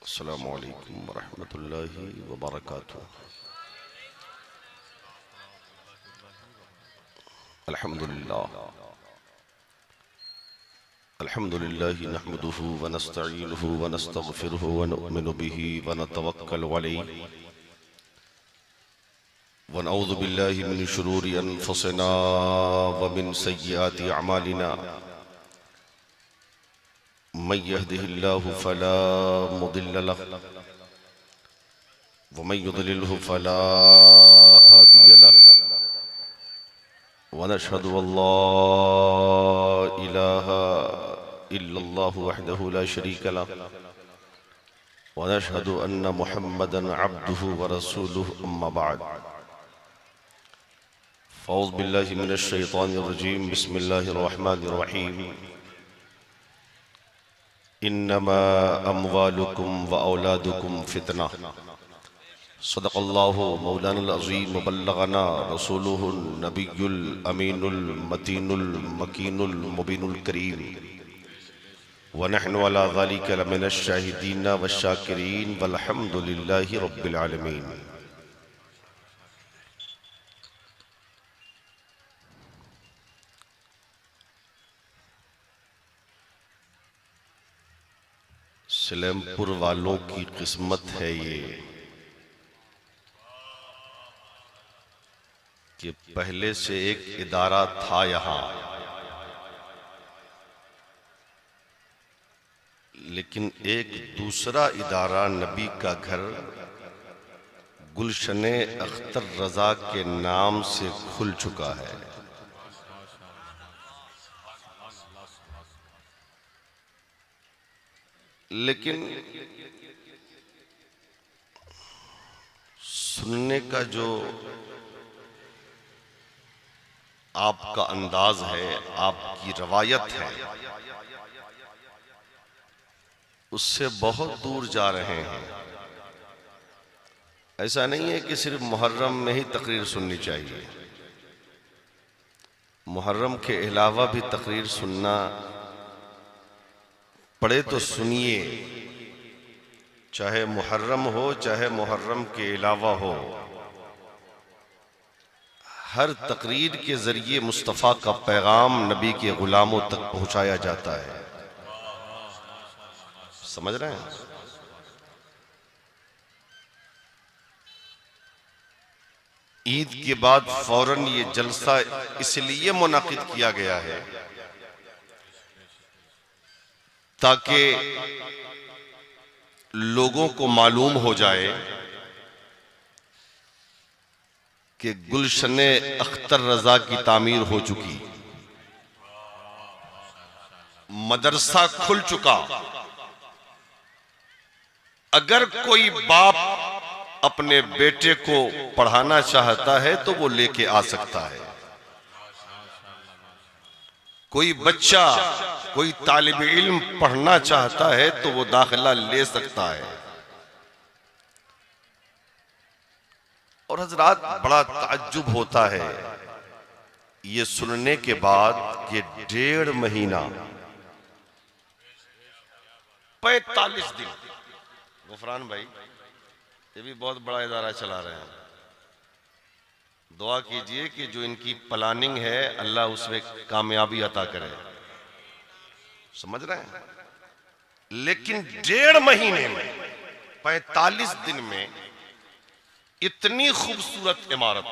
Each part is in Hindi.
अस्सलामु अलैकुम वरहमतुल्लाहि वबरकातुहू। अल्हम्दुलिल्लाह नहमदुहु व नस्तईनुहु व नस्तगफिरुहु व नुअमिनु बिही व नतवक्कलु अलैहि व नऊज़ु बिल्लाहि मिन शुरूरि अनफुसिना व मिन सय्यिआति अमालिना। मन यहदिहिल्लाहु फला मुदिल्ल लहु व मन युद्लिलहु फला हादिय लहु व नशहदु अल्ला इलाहा इल्लल्लाहु वहदहु ला शरीक लहु व नशहदु अन्न मुहम्मदन अब्दुहु व रसूलुहु अम्मा बाद। फ़ऊज़ु बिल्लाहि मिनश शैतानिर रजीम। बिस्मिल्लाहिर रहमानिर रहीम। इन्नमा अम्वालुकुम व औलादुकुम फितना। सदक़ल्लाहु मौलानाल अज़ीम व बल्लगना रसूलुहुन नबियुल अमीनुल मतीनुल मकीनुल मुबीनुल करीम व नहनु अला ज़ालिका लमिनश शाहिदीन व शाकिरीन वल्हम्दुलिल्लाहि रब्बिल आलमीन। सलेमपुर वालों की किस्मत है ये कि पहले से एक इदारा था यहाँ, लेकिन एक दूसरा इदारा नबी का घर गुलशने अख्तर रजा के नाम से खुल चुका है। लेकिन सुनने का जो आपका अंदाज है, आपकी रवायत है, उससे बहुत दूर जा रहे हैं। ऐसा नहीं है कि सिर्फ मुहर्रम में ही तकरीर सुननी चाहिए। मुहर्रम के अलावा भी तकरीर सुनना पढ़े तो सुनिए, चाहे मुहर्रम हो चाहे मुहर्रम के अलावा हो। हर तकरीर के जरिए मुस्तफ़ा का पैगाम नबी के गुलामों तक पहुंचाया जाता है। समझ रहे हैं? ईद के बाद फौरन ये जलसा इसलिए मुनाकिद किया गया है ताकि लोगों को मालूम हो जाए कि गुलशने अख्तर रजा की तामीर हो चुकी, मदरसा खुल चुका। अगर कोई बाप अपने बेटे को पढ़ाना चाहता है तो वो लेके आ सकता है। कोई बच्चा, कोई तालिब इल्म पढ़ना चाहता है तो वो दाखिला ले सकता है। और हजरात, बड़ा ताज्जुब होता है ये सुनने के बाद कि 1.5 महीना 45 दिन, गुफरान भाई ये भी बहुत बड़ा इदारा चला रहे हैं। दुआ कीजिए कि जो इनकी प्लानिंग है अल्लाह उसमें कामयाबी अता करे। समझ रहे हैं? लेकिन 1.5 महीने में 45 दिन में इतनी खूबसूरत इमारत।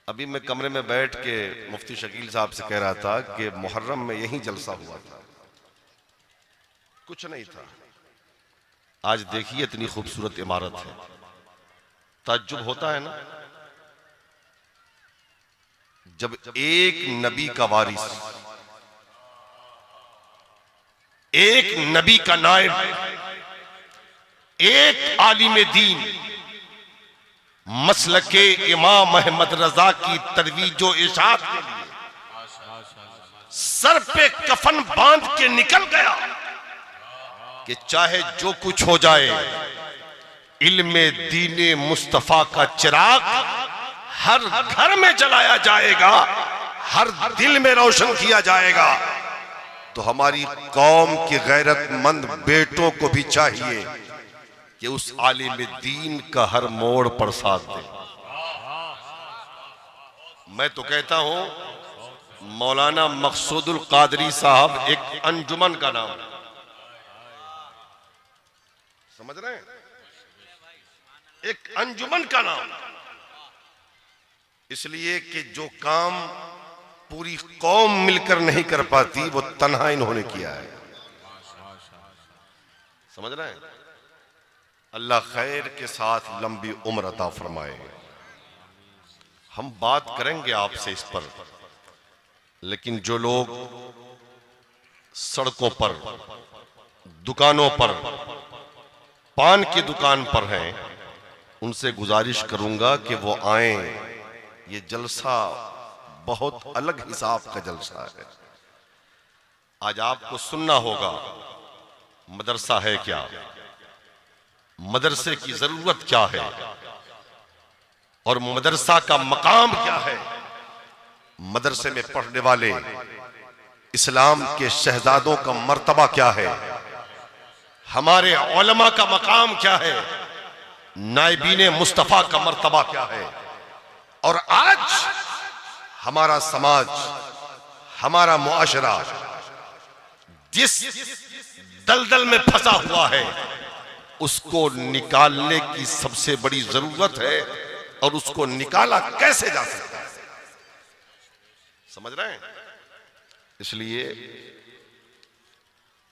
अभी मैं कमरे में बैठ के मुफ्ती शकील साहब से कह रहा था कि मुहर्रम में यही जलसा हुआ था, कुछ नहीं था। आज देखिए इतनी खूबसूरत इमारत है। ताज्जुब होता है ना जब एक नबी का वारिस, एक नबी का नायब, एक आलिम दीन मसलके इमाम अहमद रजा की तरवीजो इशात के लिए सर पे कफन बांध के निकल गया कि चाहे जो कुछ हो जाए, इल्मे दीने मुस्तफा का चिराग हर घर में जलाया जाएगा, हर दिल में रोशन किया जाएगा। तो हमारी कौम के गैरतमंद बेटों को भी चाहिए कि उस आलिम दीन का हर मोड़ पर साथ दे। मैं तो कहता हूं मौलाना मकसूदुल कादरी साहब एक अंजुमन का नाम है, समझ रहे हैं, एक अंजुमन का नाम, इसलिए कि जो काम पूरी कौम मिलकर नहीं कर पाती वो तन्हा इन्होंने किया है, समझ रहे हैं। अल्लाह खैर के साथ लंबी उम्र अता फरमाए। हम बात करेंगे आपसे इस पर, लेकिन जो लोग सड़कों पर, दुकानों पर, पान की दुकान पर हैं, उनसे गुजारिश करूंगा कि वो आएं। ये जलसा बहुत अलग हिसाब का जलसा है। आज आपको सुनना होगा मदरसा है क्या, मदरसे की जरूरत क्या है और मदरसा का मकाम क्या है। मदरसे में पढ़ने वाले इस्लाम के शहजादों का मर्तबा क्या है, हमारे उलमा का मकाम क्या है, नाइबीन मुस्तफा का मर्तबा क्या है। और आज हमारा समाज, हमारा मुआशरा जिस दलदल में फंसा हुआ है उसको निकालने की सबसे बड़ी जरूरत है, और उसको निकाला कैसे जा सकता है, समझ रहे हैं। इसलिए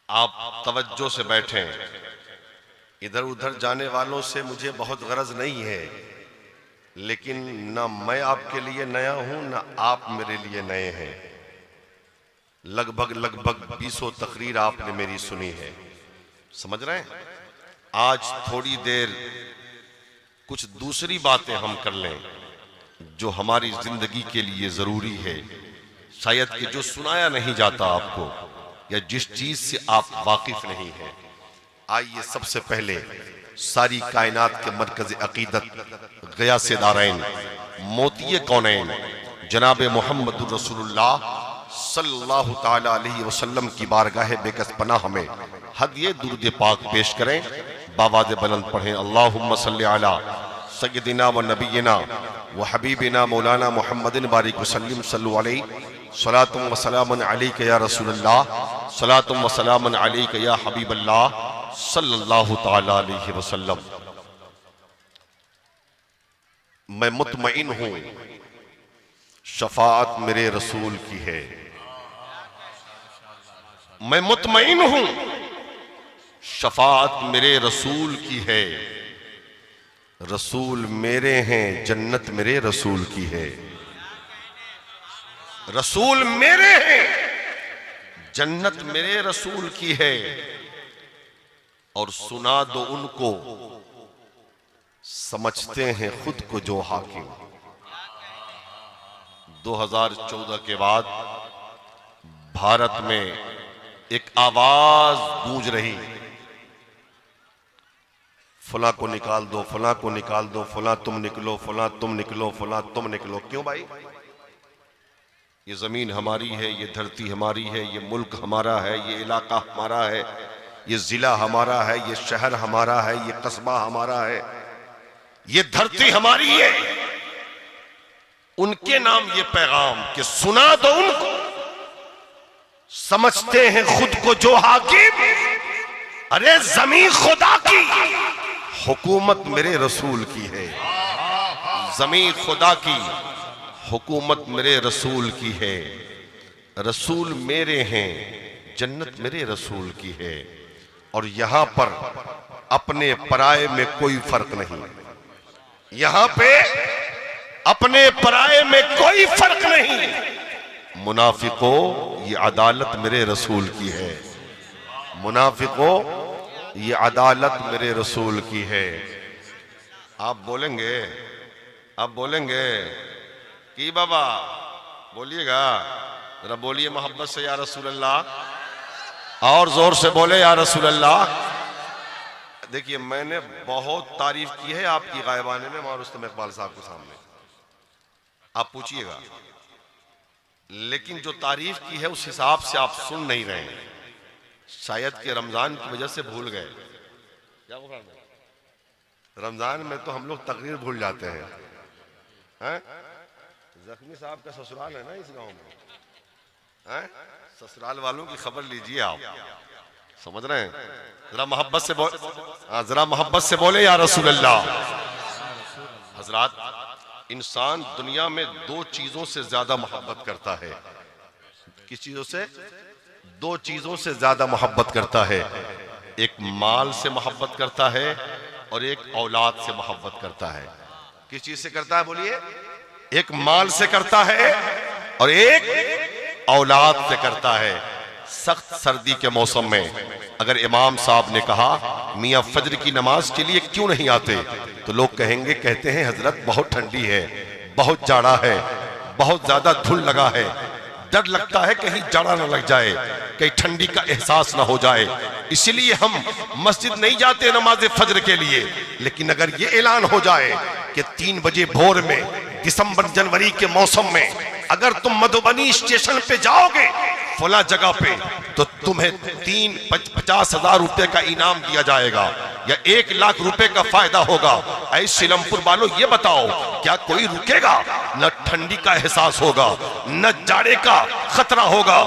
आप तवज्जो से बैठें। इधर उधर जाने वालों से मुझे बहुत गरज नहीं है, लेकिन ना मैं आपके लिए नया हूं ना आप मेरे लिए नए हैं। लगभग 20 तकरीर आपने मेरी सुनी है, समझ रहे हैं। आज थोड़ी देर कुछ दूसरी बातें हम कर लें जो हमारी जिंदगी के लिए जरूरी है, शायद कि जो सुनाया नहीं जाता आपको या जिस चीज से आप वाकिफ नहीं हैं। आइए सबसे पहले सारी कायनात के मरकज अकीदत गयासे दारैन मोतिये कौनैन जनाब मोहम्मद रसूलुल्लाह सल्लल्लाहु ताला अलैहि वसल्लम की बारगाह बेकस पनाह में हदिये दुरूद पाक पेश करें। बावाज़ बुलंद पढ़ें, अल्लाहुम्मा सल्ली अला सय्यदिना व नबीना व हबीबिना मौलाना मुहम्मदिन बारिक वसल्लिम सल्लु अलैहि सलातुम व सलामुन अलैका या रसूलल्लाह सलातुम व सलामुन अलैका या हबीबल्लाह सल्लल्लाहु ताला अलैहि वसल्लम। मैं मुतमईन हूं शफाअत मेरे रसूल की है। मैं मुतमईन हूं शफाअत मेरे रसूल की है। रसूल मेरे हैं, जन्नत मेरे रसूल की है। रसूल मेरे हैं, जन्नत मेरे रसूल की है। और सुना दो उनको समझते हैं खुद को जो हाकिम। 2014 के बाद भारत में एक आवाज गूंज रही, फला को निकाल दो, फला को निकाल दो, फला तुम निकलो, फला तुम निकलो, फला तुम निकलो। क्यों भाई? ये जमीन हमारी है, ये धरती हमारी है, ये मुल्क हमारा है, ये इलाका हमारा है, ये जिला हमारा है, ये शहर हमारा है, ये कस्बा हमारा है, ये धरती हमारी है। उनके नाम ये पैगाम कि सुना दो उनको समझते हैं खुद को जो हाकिम। अरे जमीन खुदा की, हुकूमत मेरे रसूल की है। जमीन खुदा की, हुकूमत मेरे रसूल की है। रसूल मेरे हैं, जन्नत मेरे रसूल की है। और यहां पर अपने पराये में कोई फर्क नहीं। यहां पे अपने पराये में कोई फर्क नहीं। मुनाफिको, ये अदालत मेरे रसूल की है। मुनाफिको, ये अदालत मेरे रसूल की है। आप बोलेंगे, आप बोलेंगे कि बाबा बोलिएगा, जरा बोलिए मोहब्बत से या रसूल अल्लाह, और जोर से बोले या रसूल अल्लाह। देखिए मैंने बहुत तारीफ की है आपकी गायबाने में रुस्तम इकबाल साहब के सामने। आप पूछिएगा, लेकिन जो तारीफ की है उस हिसाब से आप सुन नहीं रहे हैं। शायद कि रमजान की वजह से भूल गए। क्या बोल रहा है? रमजान में तो हम लोग तकरीर भूल जाते हैं, हैं? जख्मी साहब का ससुराल है ना इस गांव में, हैं? ससुराल वालों की खबर लीजिए आप, समझ रहे हैं? जरा मोहब्बत से बोल, जरा मोहब्बत से बोले या रसूल अल्लाह। हजरात, इंसान दुनिया में दो चीजों से ज्यादा मोहब्बत करता है। किस चीजों से? दो चीजों से ज्यादा मोहब्बत करता है। एक माल से मोहब्बत करता है और एक औलाद से मोहब्बत करता है। किस चीज से करता है बोलिए? एक माल से करता है और एक औलाद से करता है। सख्त सर्दी के मौसम में अगर इमाम साहब ने कहा मियां फजर की नमाज के लिए क्यों नहीं आते, तो लोग कहेंगे, कहते हैं हजरत बहुत ठंडी है, बहुत जाड़ा है, बहुत ज्यादा धुल लगा है, डर लगता है कहीं जाड़ा ना लग जाए, कहीं ठंडी का एहसास ना हो जाए, इसलिए हम मस्जिद नहीं जाते नमाज फजर के लिए। लेकिन अगर ये ऐलान हो जाए कि 3 बजे भोर में दिसंबर जनवरी के मौसम में अगर तुम मधुबनी स्टेशन पे जाओगे फला जगह पे, तो तुम्हें 50,000 रुपए का इनाम दिया जाएगा या 1 लाख रुपए का फायदा होगा। ऐ सीलमपुर वालों, ये बताओ क्या कोई रुकेगा? न ठंडी का एहसास होगा, न जाड़े का खतरा होगा।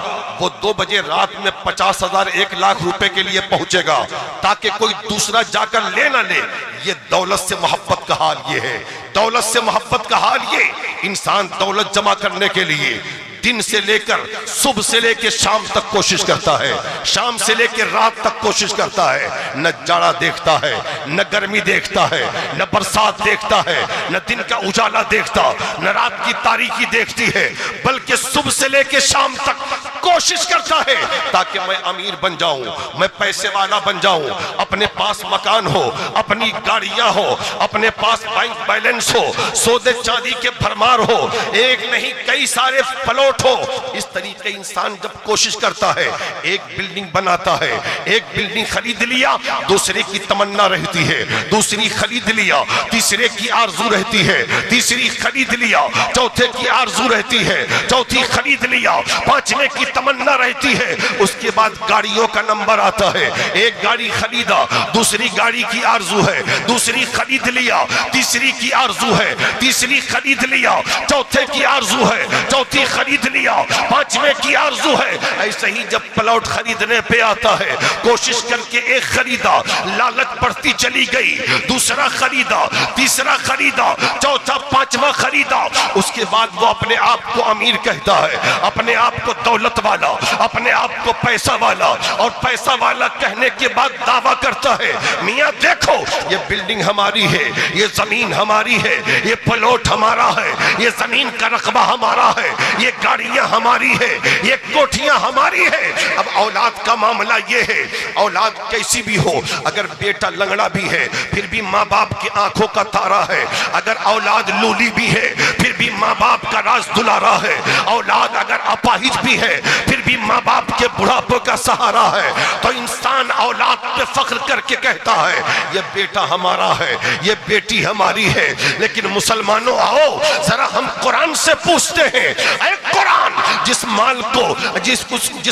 वो 2 बजे रात में 50,000 1 लाख रुपए के लिए पहुंचेगा ताकि कोई दूसरा जाकर ले ना ले। ये दौलत से मोहब्बत का हाल ये है। दौलत से मोहब्बत का हाल ये, इंसान दौलत जमा करने के लिए दिन से लेकर सुबह से लेकर शाम तक कोशिश करता है, शाम से लेकर रात तक कोशिश करता है। न जाड़ा देखता है, न गर्मी देखता है, न बरसात देखता है, न दिन का उजाला देखता, न रात की तारीकी देखती है, बल्कि सुबह से लेकर शाम तक कोशिश करता है ताकि मैं अमीर बन जाऊं, मैं पैसे वाला बन जाऊं, अपने पास मकान हो, अपनी गाड़ियां हो, अपने पास बैंक बैलेंस हो, सोने चांदी के भरमार हो, एक नहीं कई सारे प्लॉट हो। इस तरीके इंसान जब कोशिश करता है, एक बिल्डिंग बनाता है, एक बिल्डिंग खरीद लिया, दूसरे की तमन्ना रहती है, दूसरी खरीद लिया, तीसरे की आरजू रहती है, तीसरी खरीद लिया, चौथे की आरजू रहती है, चौथी खरीद लिया, पांचवे की तमन्ना रहती है। उसके बाद गाड़ियों का नंबर आता है, एक गाड़ी खरीदा, दूसरी गाड़ी की आरजू है, दूसरी खरीद लिया, तीसरी की आरजू है, तीसरी खरीद लिया, चौथे की आरजू है, चौथी खरीद लिया, पांचवे की आरजू है। ऐसे ही जब प्लॉट खरीदने पे आता है, कोशिश करके एक खरीदा, लालच बढ़ती चली गई, दूसरा खरीदा, तीसरा खरीदा, चौथा पांचवा खरीदा। उसके बाद वो अपने आप को अमीर कहता है, अपने आप को दौलत वाला, अपने आप को पैसा वाला, और पैसा वाला कहने के बाद दावा करता है मियां देखो ये बिल्डिंग हमारी है, ये जमीन हमारी है, ये प्लॉट हमारा है, ये जमीन का रकबा हमारा है, ये गाड़ियां हमारी है, ये कोठियां हमारी है। अब औलाद का मामला ये है, औलाद कैसी भी हो, अगर बेटा लंगड़ा भी है फिर भी माँ बाप की आंखों का तारा है, अगर औलाद लूली भी है फिर भी माँ बाप का राज दुलारा है, औलाद अगर अपाहिज भी है फिर भी माँ बाप के बुढ़ापे का सहारा है। तो इंसान औलाद पे फख्र करके कहता है ये बेटा हमारा है, ये बेटी हमारी है। लेकिन मुसलमानों आओ जरा हम कुरान से पूछते हैं, ऐ कुरान, जिस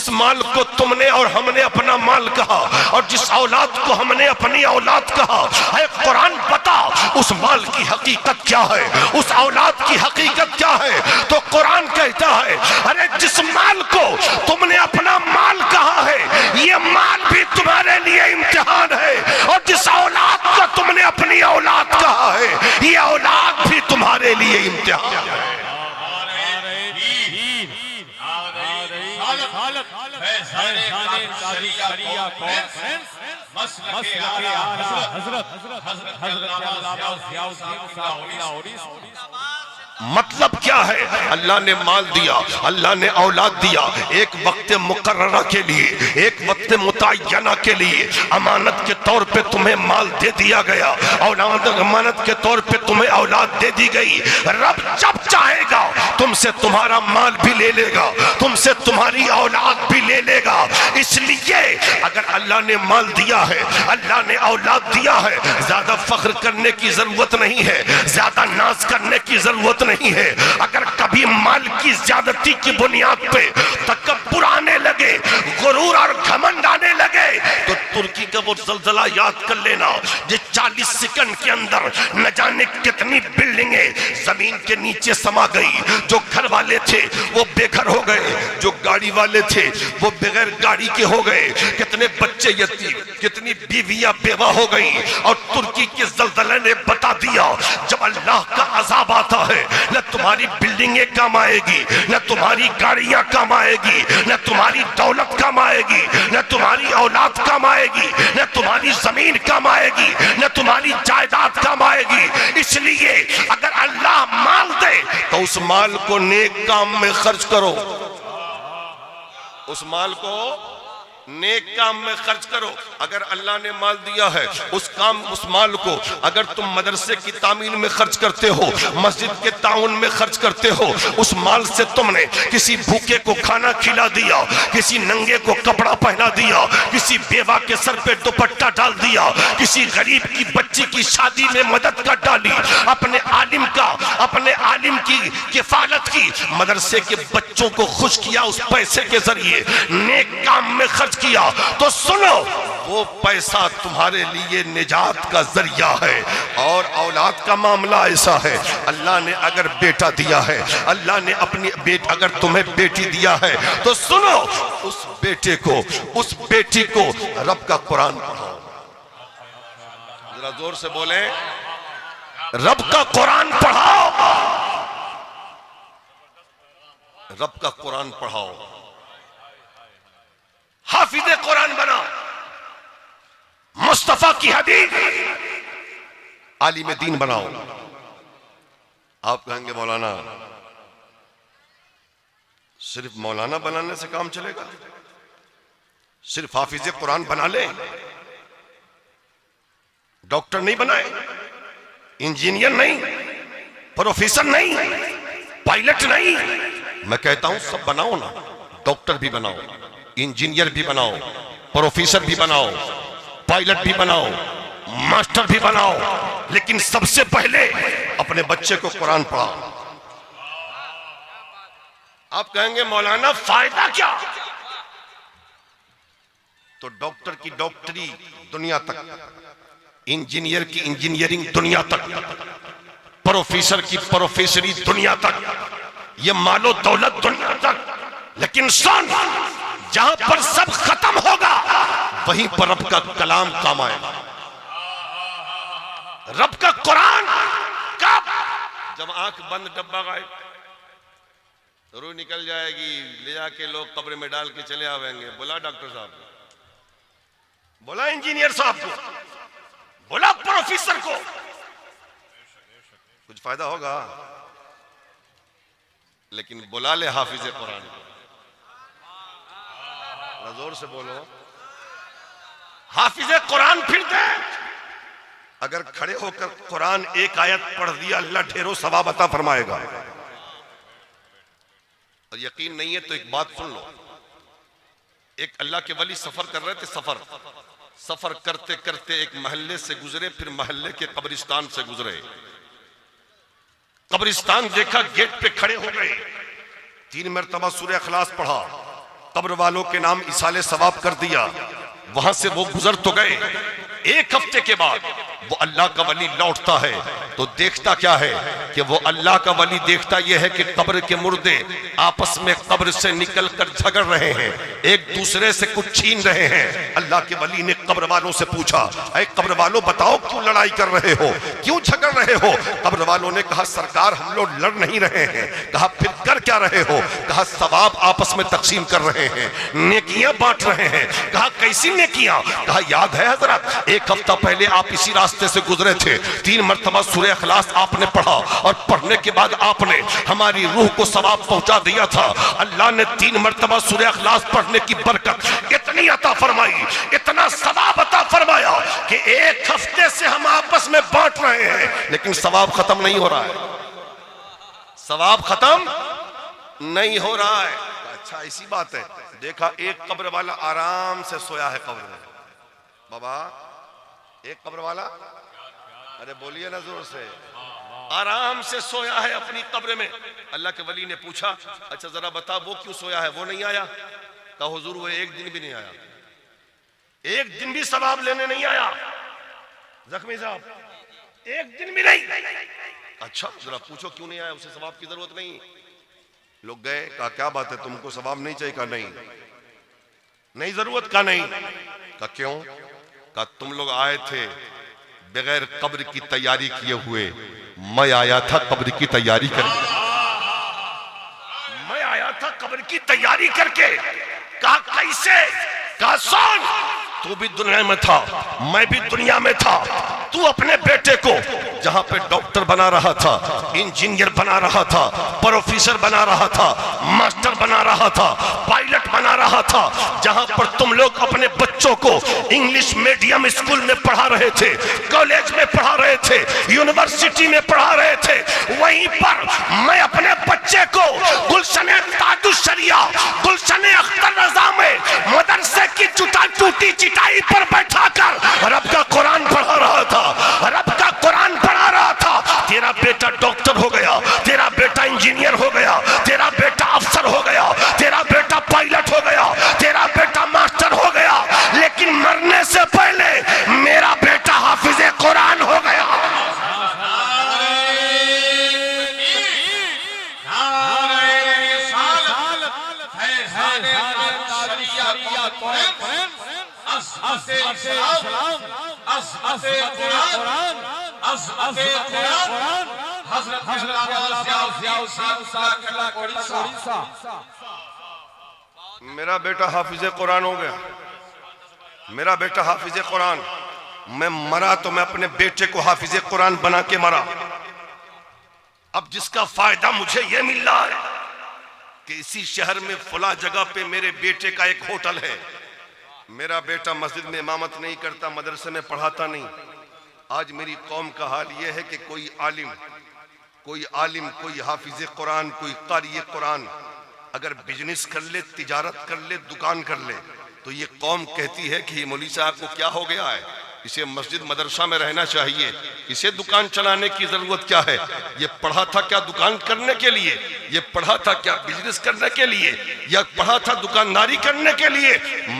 माल को तुमने और हमने अपना माल कहा और जिस औलाद को हमने अपनी औलाद कहा, ऐ कुरान बता उस माल की हकीकत क्या है, उस औलाद की हकीकत क्या है? तो कुरान कहता है अरे जिस माल को तुमने अपना माल कहा है ये माल भी तुम्हारे लिए इम्तिहान है, और जिस औलाद को तुमने अपनी औलाद कहा है ये औलाद भी तुम्हारे लिए इम्तिहान है। मतलब क्या है? अल्लाह ने माल दिया, अल्लाह ने औलाद दिया, एक वक्त मुकर्ररा के लिए, एक वक्त मुतय्यना के लिए अमानत के तौर पे तुम्हें माल दे दिया गया, औलाद अमानत के तौर पे तुम्हें औलाद दे दी गई। रब जब चाहेगा तुमसे तुम्हारा माल भी ले लेगा, तुमसे तुम्हारी औलाद भी ले लेगा। इसलिए अगर अल्लाह ने माल दिया है, अल्लाह ने औलाद दिया है, ज्यादा फख्र करने की जरूरत नहीं है, ज्यादा नाज करने की जरूरत नहीं है। अगर कभी माल की ज्यादती की बुनियाद पे तकब्बुर आने लगे, गुरूर और घमंड आने लगे, तो तुर्की का वो ज़लज़ला याद कर लेना, जिस 40 सेकंड के अंदर न जाने कितनी बिल्डिंगें जमीन के नीचे समा गई। जो घर वाले थे वो बेघर हो गए, जो गाड़ी वाले थे वो बगैर गाड़ी के हो गए, कितने बच्चे यतीम, कितनी बीवियां बेवा हो गई। और तुर्की के ज़लज़ले ने बता दिया, जब अल्लाह का अज़ाब आता है, न तुम्हारी बिल्डिंगें काम आएगी, न तुम्हारी गाड़ियां काम आएगी, न तुम्हारी दौलत काम आएगी, न तुम्हारी औलाद काम आएगी, न तुम्हारी जमीन काम आएगी, न तुम्हारी जायदाद काम आएगी। इसलिए अगर अल्लाह माल दे तो उस माल को नेक काम में खर्च करो, उस माल को नेक काम में खर्च करो। अगर अल्लाह ने माल दिया है, उस माल को अगर तुम मदरसे की तामीर में खर्च करते हो, मस्जिद के ताउन में खर्च करते हो, उस माल से तुमने किसी भूखे को खाना खिला दिया, किसी नंगे को कपड़ा पहना दिया, किसी बेवा के सर पे दुपट्टा डाल दिया, किसी गरीब की बच्ची की शादी में मदद कर डाली, अपने आलिम की किफालत की, मदरसे के बच्चों को खुश किया उस पैसे के जरिए, नेक काम में खर्च किया, तो सुनो, वो पैसा तुम्हारे लिए निजात का जरिया है। और औलाद का मामला ऐसा है, अल्लाह ने अगर बेटा दिया है, अल्लाह ने अगर तुम्हें बेटी दिया है, तो सुनो, उस बेटे को, उस बेटी को रब का कुरान पढ़ाओ। जरा जोर से बोले, रब का कुरान पढ़ाओ, रब का कुरान पढ़ाओ, हाफिज़े कुरान बनाओ, मुस्तफा की हदीस आलिम दीन बनाओ। आप कहेंगे मौलाना, सिर्फ मौलाना बनाने से काम चलेगा? सिर्फ हाफिज़े कुरान बना ले, डॉक्टर नहीं बनाए, इंजीनियर नहीं, प्रोफेसर नहीं, पायलट नहीं? मैं कहता हूं सब बनाओ ना, डॉक्टर भी बनाओ, इंजीनियर भी बनाओ, प्रोफेसर भी बनाओ, पायलट भी बनाओ, मास्टर भी बनाओ, लेकिन सबसे पहले अपने बच्चे को कुरान पढ़ाओ। आप कहेंगे मौलाना फायदा क्या? तो डॉक्टर की डॉक्टरी दुनिया तक, इंजीनियर की इंजीनियरिंग दुनिया तक, प्रोफेसर की प्रोफेसरी दुनिया तक, ये मालो दौलत दुनिया तक। लेकिन सुन, जहां पर सब खत्म होगा वहीं पर रब का कलाम काम आएगा। रब का कुरान कब? जब आंख बंद डब्बा गायब, रूह निकल जाएगी, ले जाके लोग कब्र में डाल के चले आवेंगे। बोला डॉक्टर साहब, बोला इंजीनियर साहब को, बोला प्रोफेसर को, कुछ फायदा होगा? लेकिन बुला ले हाफिज़े कुरान को, जोर से बोलो, हाफिज़े कुरान फिर दे। अगर खड़े होकर कुरान एक आयत पढ़ दिया, अल्लाह ढेरों सवाब अता फरमाएगा। और यकीन नहीं है तो एक बात सुन लो, एक अल्लाह के वली सफर कर रहे थे, सफर करते करते एक महल्ले से गुजरे, फिर महल्ले के कब्रिस्तान से गुजरे। कब्रिस्तान देखा, गेट पे खड़े हो गए, 3 मरतबा सूरह इखलास पढ़ा, कब्र वालों के नाम इसाले सवाब कर दिया। वहां से वो गुजर तो गए, 1 हफ्ते के बाद वो अल्लाह का वली लौटता है तो देखता क्या है कि वो अल्लाह का वली देखता यह है कि कब्र के मुर्दे आपस में कब्र से निकलकर झगड़ रहे हैं, एक दूसरे से कुछ छीन रहे हैं। अल्लाह के वली ने कब्र वालों से पूछा, ऐ कब्र वालों बताओ क्यों लड़ाई कर रहे हो, क्यों झगड़ रहे हो? कब्र वालों ने कहा सरकार हम लोग लड़ नहीं रहे हैं। कहा फिर कर क्या रहे हो? कहा सवाब आपस में तकसीम कर रहे हैं, नेकियां बांट रहे हैं। कहा कैसी नेकियां? कहा याद है हजरत, 1 हफ्ता पहले आप इसी रास्ते से गुजरे थे, 3 मरतबा सूरह इखलास आपने पढ़ा और पढ़ने के बाद आपने हमारी रूह को सवाब पहुंचा दिया था। अल्लाह ने 3 मरतबा सूरह इखलास पढ़ने की बरकत इतनी अता फरमाई, इतना सवाब अता फरमाया कि 1 हफ्ते से हम आपस में बांट रहे हैं, लेकिन सवाब खत्म नहीं हो रहा है। सवाब खत्म नहीं हो रहा है। अच्छा ऐसी बात है। देखा एक कब्र वाला आराम से सोया है कब्र में। बाबा एक कब्र वाला, अरे बोलिए ना जोर से, आराम से सोया है अपनी कब्र में। अल्लाह के वली ने पूछा, अच्छा जरा बता वो क्यों सोया है, वो नहीं आया? कहा हुजूर वो एक दिन भी नहीं आया, एक दिन भी सवाब लेने नहीं आया। जख्मी साहब एक दिन भी नहीं। अच्छा जरा पूछो क्यों नहीं आया, उसे सवाब की जरूरत नहीं। लोग गए, कहा क्या बात है तुमको सवाब नहीं चाहिए? कहा नहीं, नहीं जरूरत का नहीं। कहा क्यों? कहा तुम लोग आए थे बगैर कब्र की तैयारी किए हुए, मैं आया था कब्र की तैयारी करके। मैं आया था कब्र की तैयारी करके। कहा कैसे? कहा सुन, तू भी दुनिया में था, मैं भी दुनिया में था। तू अपने बेटे को जहां पे डॉक्टर बना रहा था, इंजीनियर बना रहा था, प्रोफेसर बना रहा था, मास्टर बना रहा था, पायलट बना रहा था, जहां पर तुम लोग अपने बच्चों को इंग्लिश मीडियम स्कूल में पढ़ा रहे थे, कॉलेज में पढ़ा रहे थे, यूनिवर्सिटी में पढ़ा रहे थे, वहीं पर मैं अपने बच्चे को गुलशन ताजुशरिया, गुलशन अख्तर रजा में मदरसे की टूटी चिटाई पर बैठाकर रब का कुरान पढ़ा रहा था, रब का कुरान पढ़ा रहा था। तेरा बेटा डॉक्टर हो गया, तेरा बेटा इंजीनियर हो गया, तेरा बेटा अफसर हो गया, तेरा बेटा पायलट हो गया, तेरा बेटा मास्टर हो गया, लेकिन मरने से पहले मेरा बेटा हाफिज कुरान हो गया। मेरा बेटा हाफिज कुरान हो गया, मेरा बेटा हाफिज कुरान। मैं मरा तो मैं अपने बेटे को हाफिज कुरान बना के मरा। अब जिसका फायदा मुझे यह मिल रहा है कि इसी शहर में फला जगह पे मेरे बेटे का एक होटल है। मेरा बेटा मस्जिद में इमामत नहीं करता, मदरसे में पढ़ाता नहीं। आज मेरी कौम का हाल यह है कि कोई आलिम, कोई हाफिज कुरान, कोई कारी कुरान अगर बिजनेस कर ले, तिजारत कर ले, दुकान कर ले, तो ये कौम कहती है कि मौलवी साहब को क्या हो गया है, इसे मस्जिद मदरसा में रहना चाहिए, इसे दुकान चलाने की जरूरत क्या है? ये पढ़ा था क्या दुकान करने के लिए? ये पढ़ा था क्या बिजनेस करने के लिए? या पढ़ा था दुकानदारी करने के लिए?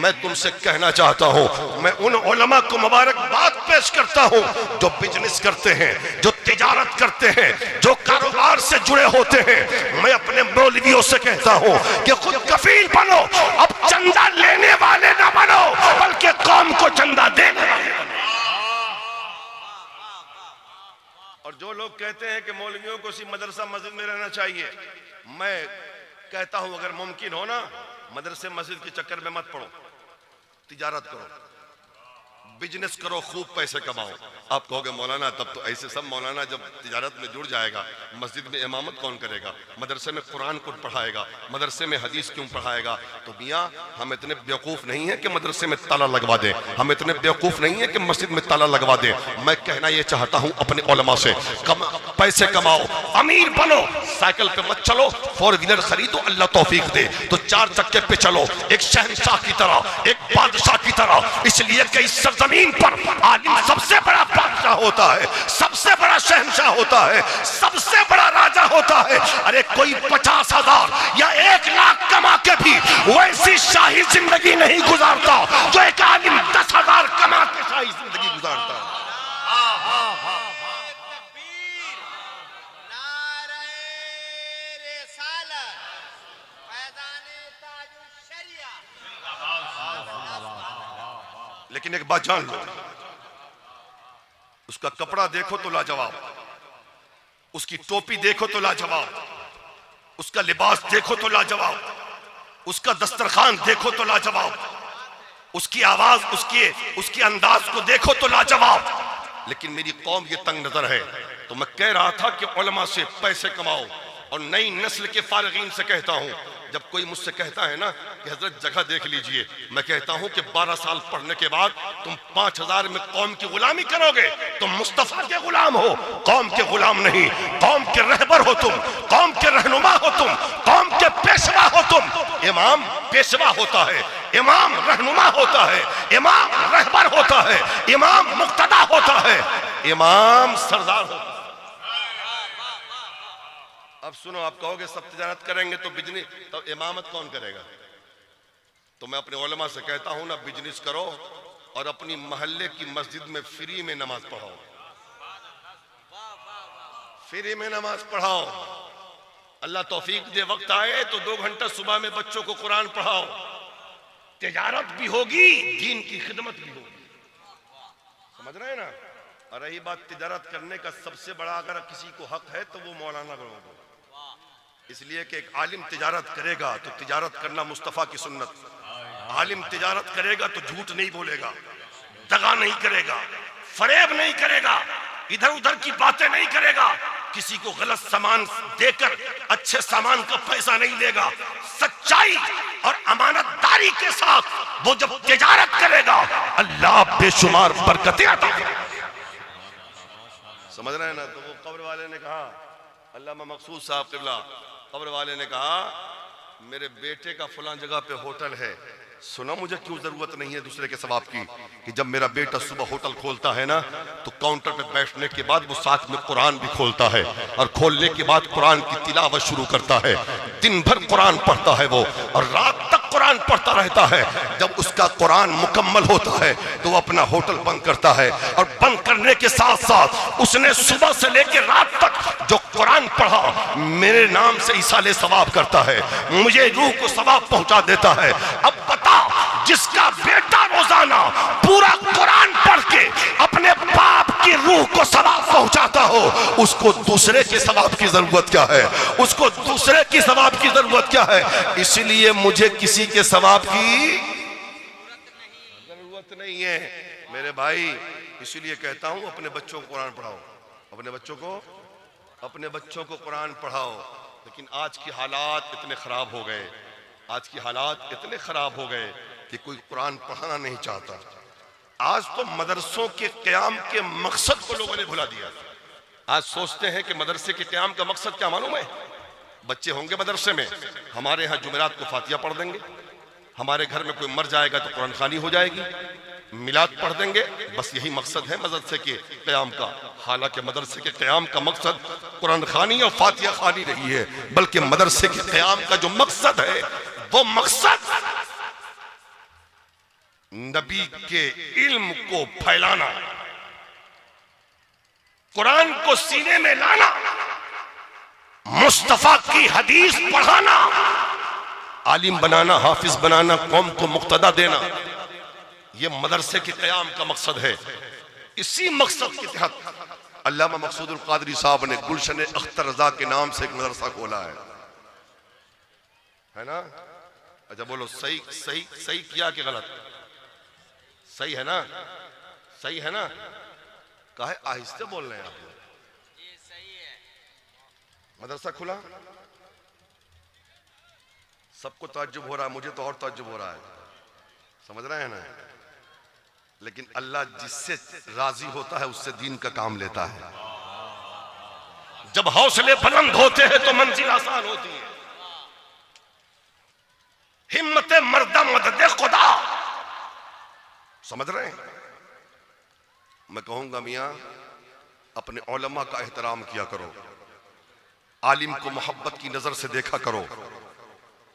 मैं तुमसे कहना चाहता हूँ, मैं उन उलमा को मुबारकबाद पेश करता हूँ जो बिजनेस करते हैं, जो तिजारत करते हैं, जो कारोबार से जुड़े होते हैं। मैं अपने मौलवियों से कहता हूँ कि खुद कफील बनो, अब चंदा लेने वाले ना बनो, बल्कि कौम को चंदा देने वाले बनो। और जो लोग कहते हैं कि मौलवियों को सिर्फ मदरसा मस्जिद में रहना चाहिए, मैं कहता हूं अगर मुमकिन हो ना, मदरसे मस्जिद के चक्कर में मत पड़ो, तिजारत करो, बिजनेस करो, खूब पैसे कमाओ। आप कहोगे मौलाना तब तो ऐसे सब मौलाना जब तिजारत में जुड़ जाएगा, मस्जिद में इमामत कौन करेगा, मदरसे में कुरान को पढ़ाएगा, मदरसे में हदीस क्यों पढ़ाएगा? तो मियाँ हम इतने बेवकूफ़ नहीं है कि मदरसे में ताला लगवा दें, हम इतने बेवकूफ़ नहीं है कि मस्जिद में ताला लगवा दें। मैं कहना ये चाहता हूँ अपने उलमा से, पैसे कमाओ, अमीर बनो, साइकिल पे मत चलो, 4 व्हीलर खरीदो, अल्लाह तौफीक दे, तो 4 चक्के पे चलो, एक शहंशाह की तरह, एक बादशाह की तरह। इसलिए कि इस जमीन पर आलिम सबसे बड़ा बादशाह होता है, सबसे बड़ा शहंशाह होता है, सबसे बड़ा राजा होता है। अरे कोई 50,000 या 1 लाख कमा के भी वैसी शाही जिंदगी नहीं गुजारता जो एक आलिम 10,000 कमा के शाही जिंदगी गुजारता है। लेकिन एक बात जान लो, उसका कपड़ा देखो तो लाजवाब, उसकी टोपी देखो तो लाजवाब, उसका लिबास देखो तो लाजवाब, उसका दस्तरखान देखो तो लाजवाब, उसकी आवाज, उसके अंदाज को देखो तो लाजवाब। लेकिन मेरी कौम ये तंग नजर है। तो मैं कह रहा था कि उलमा से पैसे कमाओ, और नई नस्ल के फारिगीन से कहता हूं जब कोई मुझसे कहता है ना कि हजरत जगह देख लीजिए, मैं कहता हूं कि 12 साल पढ़ने के बाद तुम 5000 में कौम की गुलामी करोगे। तुम मुस्तफा के गुलाम हो, कौम के गुलाम नहीं। कौम के रहबर हो तुम, कौम के रहनुमा हो तुम, कौम के पेशवा हो तुम। इमाम पेशवा होता है, इमाम रहनुमा होता है, इमाम रहबर होता है, इमाम मुक्तदा होता है, इमाम सरदार होता है। अब सुनो, आप कहोगे सब तिजारत करेंगे तो बिजनेस, तो इमामत कौन करेगा? तो मैं अपने उलमा से कहता हूं ना, बिजनेस करो और अपनी मोहल्ले की मस्जिद में फ्री में नमाज पढ़ाओ, फ्री में नमाज पढ़ाओ। अल्लाह तौफीक दे, वक्त आए तो 2 घंटा सुबह में बच्चों को कुरान पढ़ाओ। तिजारत भी होगी, दीन की खिदमत भी होगी। समझ रहे हैं ना? और रही बात तिजारत करने का, सबसे बड़ा अगर किसी को हक है तो वो मौलाना लोगों को, इसलिए कि एक आलिम तिजारत करेगा तो तिजारत करना मुस्तफ़ा की सुन्नत। आलिम तिजारत करेगा तो झूठ नहीं बोलेगा, दगा नहीं करेगा, फरेब नहीं करेगा, इधर उधर की बातें नहीं करेगा, किसी को गलत सामान देकर अच्छे सामान का पैसा नहीं लेगा। सच्चाई और अमानतदारी के साथ वो जब तिजारत करेगा, अल्लाह बेशुमार बरकतें अता करेगा। समझ रहे हैं ना? तो वो कब्र वाले ने कहा, अल्लामा मकसूद साहब क़िबला, कब्र वाले ने कहा मेरे बेटे का फलां जगह पे होटल है, सुना मुझे क्यों जरूरत नहीं है दूसरे के सवाब की, कि जब मेरा बेटा सुबह होटल खोलता है ना तो काउंटर पे बैठने के बाद वो साथ में कुरान भी खोलता है, और खोलने के बाद कुरान की तिलावत शुरू करता है। दिन भर कुरान पढ़ता है वो, और रात तक कुरान पढ़ता रहता है। जब उसका कुरान मुकम्मल होता है तो वो अपना होटल बंद करता है, और बंद करने के साथ साथ उसने सुबह से लेकर रात तक जो कुरान पढ़ा मेरे नाम से इसाले सवाब करता है, मुझे रूह को सवाब पहुंचा देता है। अब बता, जिसका बेटा रोजाना पूरा कुरान पढ़ के अपने बाप की रूह को सवाब पहुंचाता हो, उसको दूसरे के सवाब की जरूरत क्या है? उसको दूसरे की सवाब की जरूरत क्या है? इसलिए मुझे किसी के सवाब की जरूरत नहीं है मेरे भाई। इसलिए कहता हूं अपने बच्चों को कुरान पढ़ाओ, अपने बच्चों को कुरान पढ़ाओ। लेकिन आज की हालात इतने खराब हो गए, आज की हालात इतने खराब हो गए कि कोई कुरान पढ़ाना नहीं चाहता। आज तो मदरसों के क़याम के मकसद को लोगों ने भुला दिया। आज सोचते हैं कि मदरसे के क़याम का मकसद क्या मालूम है? बच्चे होंगे मदरसे में, हमारे यहाँ जुमेरात को फातिहा पढ़ देंगे, हमारे घर में कोई मर जाएगा तो कुरान खानी हो जाएगी, मिलाद पढ़ देंगे, बस यही मकसद है मदरसे के क़याम का। हालांकि मदरसे के क़याम का मकसद कुरान खानी और फातिहा खानी नहीं है, बल्कि मदरसे के क़याम का जो मकसद है वो मकसद नबी के इल्म को फैलाना, कुरान को सीने में लाना, मुस्तफा की हदीस पढ़ाना, आलिम बनाना, हाफिज बनाना, कौम को मुक्तदा देना, ये मदरसे के क़याम का मकसद है। इसी मकसद के तहत अल्लामा मकसूदुल क़ादरी साहब ने गुलशन अख्तर रजा के नाम से एक मदरसा खोला है ना? अच्छा बोलो, सही सही सही किया कि गलत? सही है ना? सही है ना? काहे आहिस्ते बोल रहे हैं आप लोग? मदरसा खुला, सबको ताज्जुब हो रहा है, मुझे तो और ताज्जुब हो रहा है। समझ रहे हैं ना? लेकिन अल्लाह जिससे राजी होता है उससे दीन का काम लेता है। जब हौसले बुलंद होते हैं तो मंजिल आसान होती है। हिम्मत मर्दा मदद खुदा। समझ रहे हैं? मैं कहूंगा मियां, अपने उलमा का एहतराम किया करो, आलिम को मोहब्बत की नजर से देखा करो,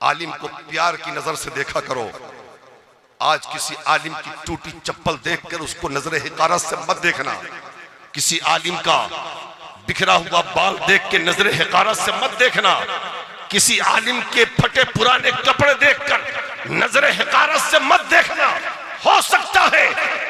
आलिम को प्यार की नजर से देखा करो। आज किसी आलिम की टूटी चप्पल देखकर उसको नजर हिकारत से मत देखना, किसी आलिम का बिखरा हुआ बाल देख के नजर हिकारत से मत देखना, किसी आलिम के फटे पुराने कपड़े देखकर नजर हिकारत से मत देखना। हो सकता है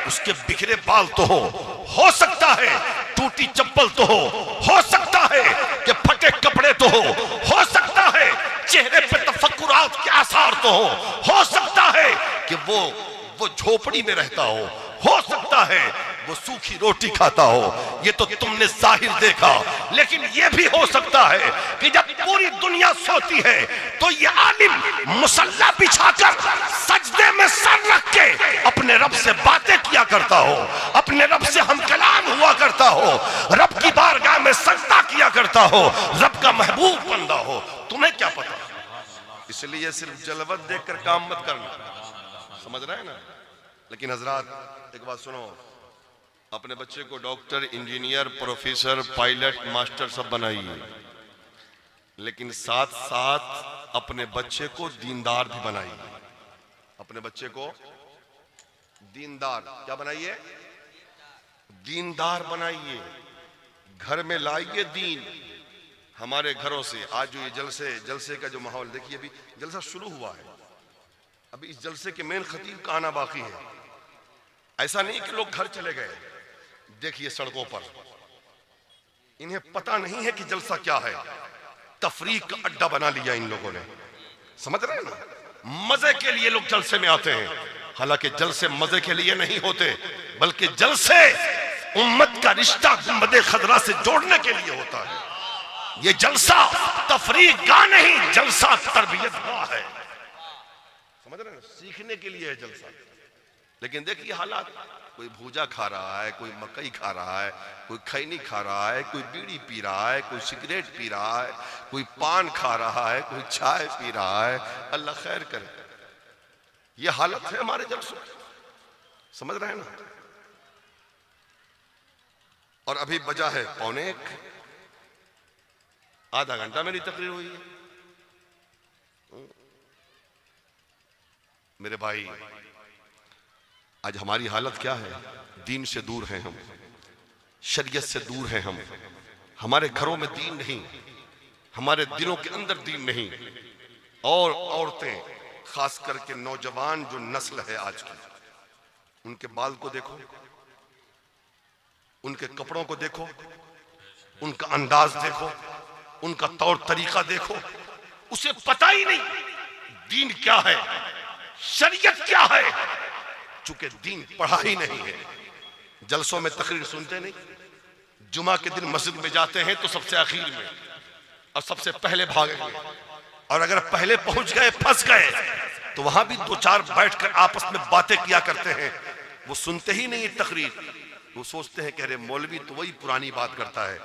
उसके बिखरे बाल तो हो सकता है टूटी चप्पल तो हो सकता है कि फटे कपड़े तो हो सकता है चेहरे पे तफक्कुरात के आसार तो हो सकता है कि वो झोपड़ी में रहता हो सकता लगता है वो सूखी रोटी खाता हो। ये तो तुमने जाहिर देखा, लेकिन ये भी हो सकता है कि जब पूरी दुनिया सोती है तो ये आलिम मुसल्ला बिछाकर सजदे में सर रख के अपने रब से बातें किया करता हो, अपने रब से हम कलाम हुआ करता हो, रब की बारगाह में सजदा किया करता हो, रब का महबूब बंदा हो। तुम्हें क्या पता? इसलिए सिर्फ जलवत देखकर काम मत करना, समझ रहे हैं ना। लेकिन हजरात एक बात सुनो, अपने बच्चे को doctor, engineer, professor, pilot, master सब बनाइए, लेकिन साथ साथ अपने बच्चे को दीनदार भी बनाइए। अपने बच्चे को दीनदार क्या बनाइए? दीनदार बनाइए। घर में लाइए दीन। हमारे घरों से आज जो ये जलसे का जो माहौल देखिए, अभी जलसा शुरू हुआ है, अभी इस जलसे के मेन खतीब का आना बाकी है। ऐसा नहीं कि लोग घर चले गए। देखिए सड़कों पर इन्हें पता नहीं है कि जलसा क्या है, तफरीक का अड्डा बना लिया इन लोगों ने, समझ रहे हैं ना। मजे के लिए लोग जलसे में आते हैं, हालांकि जलसे मजे के लिए नहीं होते, बल्कि जलसे उम्मत का रिश्ता गुंबदे खदरा से जोड़ने के लिए होता है। ये जलसा तफरीक का नहीं, जलसा तरबियत का है, समझ रहे हैं, सीखने के लिए है जलसा। लेकिन देखिए हालात, कोई भूजा खा रहा है, कोई मकई खा रहा है, कोई खैनी खा रहा है, कोई बीड़ी पी रहा है, कोई सिगरेट पी रहा है, कोई पान खा रहा है, कोई चाय पी रहा है। अल्लाह खैर करे। ये हालत है हमारे जलसों, समझ रहे हैं ना। और अभी बजा है 1:45, आधा घंटा मेरी तकरीर हुई है। मेरे भाई, आज हमारी हालत क्या है? दीन से दूर हैं हम, शरीयत से दूर हैं हम। हमारे घरों में दीन नहीं, हमारे दिलों के अंदर दीन नहीं। और औरतें, खास करके नौजवान जो नस्ल है आज की, उनके बाल को देखो, उनके कपड़ों को देखो, उनका अंदाज देखो, उनका तौर तरीका देखो। उसे पता ही नहीं दीन क्या है, शरीयत क्या है, चूंकि दीन पढ़ा ही नहीं है। जलसों में तकरीर सुनते नहीं, जुमा के दिन मस्जिद में जाते हैं तो सबसे आखिर में और सबसे पहले भागेंगे, और अगर पहले पहुंच गए, फंस गए, तो वहां भी 2-4 बैठकर आपस में बातें किया करते हैं। वो सुनते ही नहीं तकरीर, वो सोचते हैं कि अरे मौलवी तो वही पुरानी बात करता है,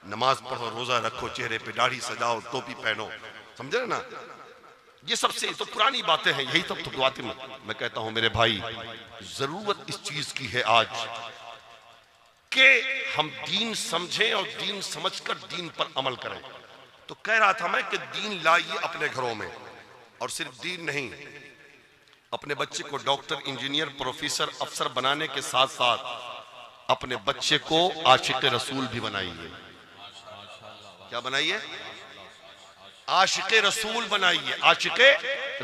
नमाज पढ़ो, रोजा रखो, चेहरे पे दाढ़ी सजाओ, टोपी पहनो, समझे ना। ये सबसे तो पुरानी बातें हैं, यही सब तो बातें। मैं कहता हूं मेरे भाई, जरूरत इस चीज की है आज कि हम दीन समझें और दीन समझकर दीन पर अमल करें। तो कह रहा था मैं कि दीन लाइए अपने घरों में, और सिर्फ दीन नहीं, अपने बच्चे को डॉक्टर, इंजीनियर, प्रोफेसर, अफसर बनाने के साथ साथ अपने बच्चे को आशिक रसूल भी बनाइए। क्या बनाइए? आशिक रसूल बनाइए, आशिक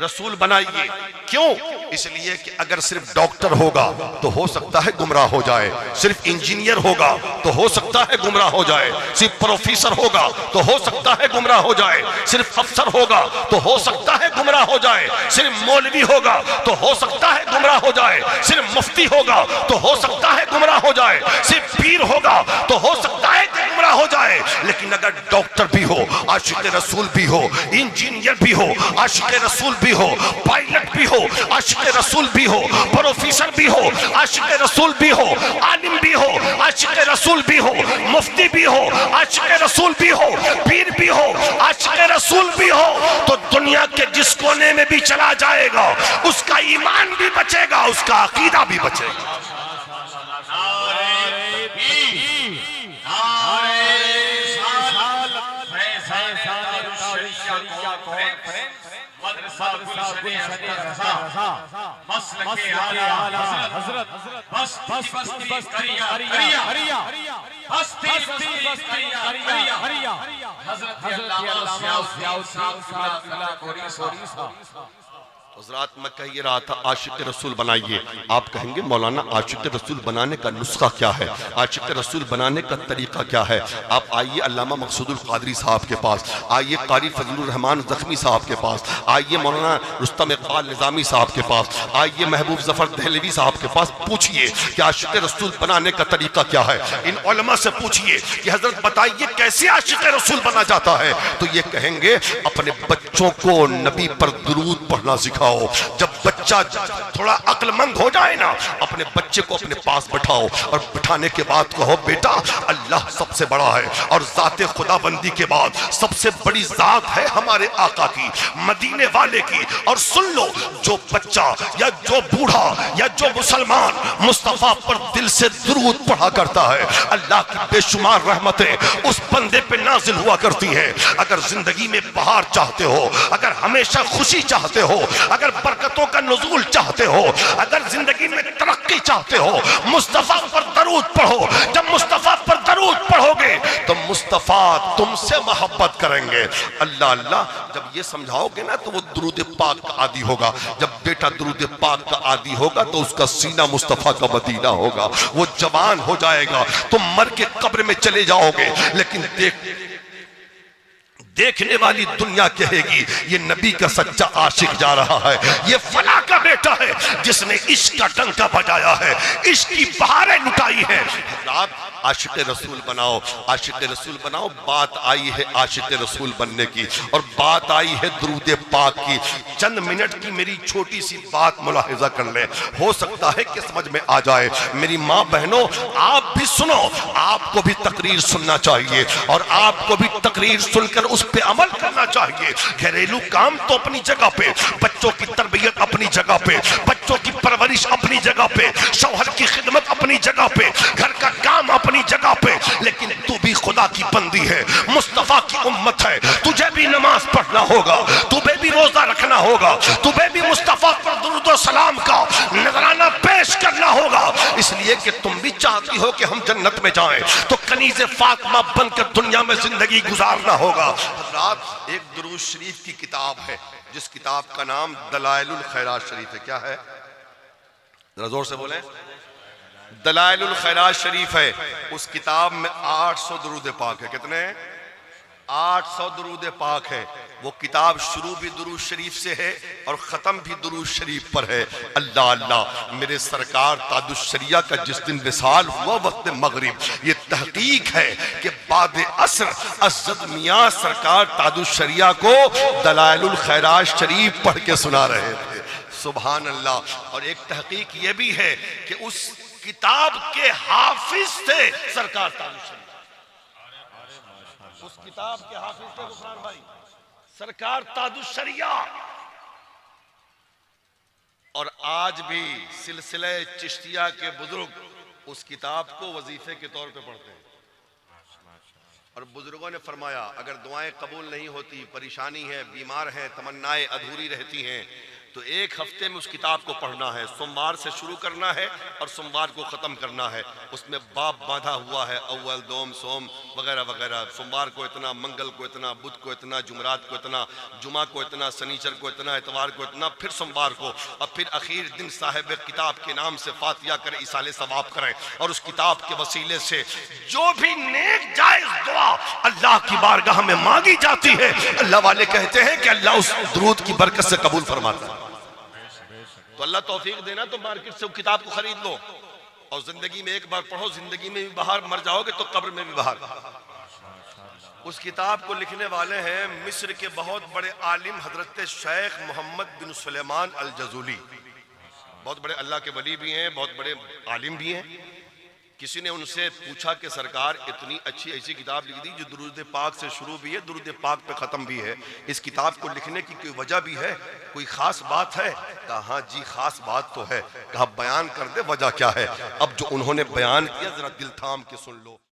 रसूल बनाइए। क्यों? इसलिए कि अगर सिर्फ डॉक्टर होगा तो हो सकता है गुमराह हो जाए, सिर्फ इंजीनियर होगा तो हो सकता है गुमराह हो जाए, सिर्फ प्रोफेसर होगा तो हो सकता है गुमराह हो जाए, सिर्फ अफसर होगा तो हो सकता है गुमराह हो जाए, सिर्फ मौलवी होगा तो हो सकता है गुमराह हो जाए, सिर्फ मुफ्ती होगा तो हो सकता है गुमराह हो जाए, सिर्फ पीर होगा तो हो सकता है कि गुमराह हो जाए। लेकिन अगर डॉक्टर भी हो, आशिक रसूल भी हो, इंजीनियर भी हो, आशिक रसूल भी हो, पायलट भी हो, आशिक रसूल भी हो, प्रोफेसर भी हो, आशिक रसूल भी हो, आलिम भी हो, आशिक रसूल भी हो, मुफ्ती भी हो, आशिक रसूल भी हो, पीर भी हो, आशिक रसूल भी हो, तो दुनिया के जिस कोने में भी चला जाएगा उसका ईमान भी बचेगा, उसका अकीदा भी बचेगा। हज़रात मैं कह ये रहा था आशिक रसूल बनाइए, आप कहेंगे मौलाना आशिक रसूल बनाने का नुस्खा क्या है, आशिक रसूल बनाने का तरीका क्या है। आप आइए अल्लामा मकसूदुल क़ादरी साहब के पास, आइए कारी फजलुर रहमान ज़ख्मी साहब के पास, आइए मौलाना रुस्तम इक़बाल निज़ामी साहब के पास, आइए महबूब ज़फ़र दहलवी साहब के पास, पूछिए कि आशिक रसूल बनाने का तरीका क्या है। इन उलमा से पूछिए कि हजरत बताइए कैसे आशिक रसूल बना जाता है, तो ये कहेंगे अपने बच्चों को नबी पर दुरूद पढ़ना सिखाओ। जब बच्चा थोड़ा अक्लमंद हो जाए ना, अपने बच्चे को अपने पास बैठाओ और बिठाने के बाद कहो बेटा अल्लाह सबसे बड़ा है और ज़ाते खुदाबंदी के बाद सबसे बड़ी ज़ात है हमारे आका की, मदीने वाले की। और सुन लो, जो बच्चा या जो बूढ़ा या जो मुसलमान मुस्तफ़ा पर दिल से दुरूद पढ़ा करता है, अल्लाह की बेशुमार रहमतें उस बंदे पे नाजिल हुआ करती हैं। अगर जिंदगी में बहार चाहते हो, अगर हमेशा खुशी चाहते हो, अगर बरकतों का नुज़ूल चाहते हो, अगर जिंदगी में तरक्की चाहते हो, मुस्तफ़ा पर दरूद पढ़ो। जब मुस्तफ़ा पर दरूद पढ़ोगे तो मुस्तफ़ा तुमसे मोहब्बत करेंगे। अल्लाह अल्लाह जब ये समझाओगे ना तो वो दुरूद पाक का आदी होगा। जब बेटा दुरूद पाक का आदी होगा तो उसका सीना मुस्तफ़ा का मदीना होगा, वो जवान हो जाएगा। तुम मर के कब्र में चले जाओगे, लेकिन देखने वाली दुनिया कहेगी ये नबी का सच्चा आशिक जा रहा है, ये फला का बेटा है जिसने इश्क का डंका बजाया है, इश्क की बहारें लुटाई है। आशिक रसूल बनाओ, आशिक रसूल बनाओ। बात आई है आशिक रसूल बनने की और बात आई है दुरूद पाक की। चंद मिनट की मेरी छोटी सी बात मुलाहिजा कर ले, हो सकता है कि समझ में आ जाए। मेरी माँ बहनों आप भी सुनो, आपको भी तकरीर सुनना चाहिए और आपको भी तकरीर सुनकर उस पे अमल करना चाहिए। घरेलू काम तो अपनी जगह पे, बच्चों की तरबियत अपनी जगह पे, बच्चों की परवरिश अपनी जगह पे, शौहर की खिदमत अपनी जगह पे, घर का काम अपनी जगह पे, लेकिन तू भी खुदा की बंदी है, मुस्तफा की उम्मत है। तुझे भी नमाज पढ़ना होगा, तुम्हें भी रोजा रखना होगा, तुम्हें भी मुस्तफा पर दुरूद और सलाम का नजराना पेश करना होगा। इसलिए कि तुम भी चाहती हो कि हम जन्नत में जाएं, तो कनीज़े फातिमा बनकर दुनिया में जिंदगी गुजारना होगा। हज़रात एक दुरूद शरीफ की किताब है जिस किताब का नाम दलाइलुल खैरात शरीफ है। क्या है? जरा जोर से बोलें। दलाइलुल खैरात शरीफ है। उस किताब में 800 दुरूद पाक है। कितने? 800 दुरूद पाक है। वो किताब शुरू भी दुरूद शरीफ से है और ख़त्म भी दुरूद शरीफ पर है। अल्लाह अल्लाह मेरे सरकार ताजुश्शरिया का जिस दिन विसाल हुआ वक्त मगरिब, ये तहकीक है कि बाद असर असद मियाँ सरकार ताजुश्शरिया को दलाइलुल खैरात शरीफ पढ़ के सुना रहे थे। सुभान अल्लाह। और एक तहकीक ये भी है कि उस किताब के हाफिज थे सरकार ताजुश्शरिया, उस किताब के हाफिज थे गुफरान भाई सरकार ताजुश्शरिया। और आज भी सिलसिले चिश्तिया के बुजुर्ग उस किताब को वजीफे के तौर पे पढ़ते हैं। और बुजुर्गों ने फरमाया अगर दुआएं कबूल नहीं होती, परेशानी है, बीमार है, तमन्नाएं अधूरी रहती हैं, तो एक हफ्ते में उस किताब को पढ़ना है। सोमवार से शुरू करना है और सोमवार को ख़त्म करना है। उसमें बाब बांधा हुआ है, अव्वल दोम सोम वगैरह वगैरह। सोमवार को इतना, मंगल को इतना, बुध को इतना, जुमरात को इतना, जुमा को इतना, शनीचर को इतना, इतवार को इतना, फिर सोमवार को, और फिर आखिर दिन साहिब किताब के नाम से फातिहा करें, इसाले सवाब करें। और उस किताब के वसीले से जो भी नेक जायज़ दुआ अल्लाह की बारगाह में मांगी जाती है, अल्लाह वाले कहते हैं कि अल्लाह उस दुरूद की बरकत से कबूल फरमाता है। तो अल्लाह तौफीक देना तो मार्केट से वो किताब को खरीद लो और जिंदगी में एक बार पढ़ो, जिंदगी में भी बाहर, मर जाओगे तो कब्र में भी बाहर। उस किताब को लिखने वाले हैं मिस्र के बहुत बड़े आलिम हजरत शेख मोहम्मद बिन सुलेमान अल जजूली। बहुत बड़े अल्लाह के वली भी हैं, बहुत बड़े आलिम भी हैं। किसी ने उनसे पूछा कि सरकार इतनी अच्छी ऐसी किताब लिख दी जो दुरूद पाक से शुरू भी है, दुरूद पाक पे ख़त्म भी है, इस किताब को लिखने की कोई वजह भी है, कोई ख़ास बात है? कहा हाँ जी ख़ास बात तो है। कहा बयान कर दे वजह क्या है। अब जो उन्होंने बयान किया ज़रा दिल थाम के सुन लो।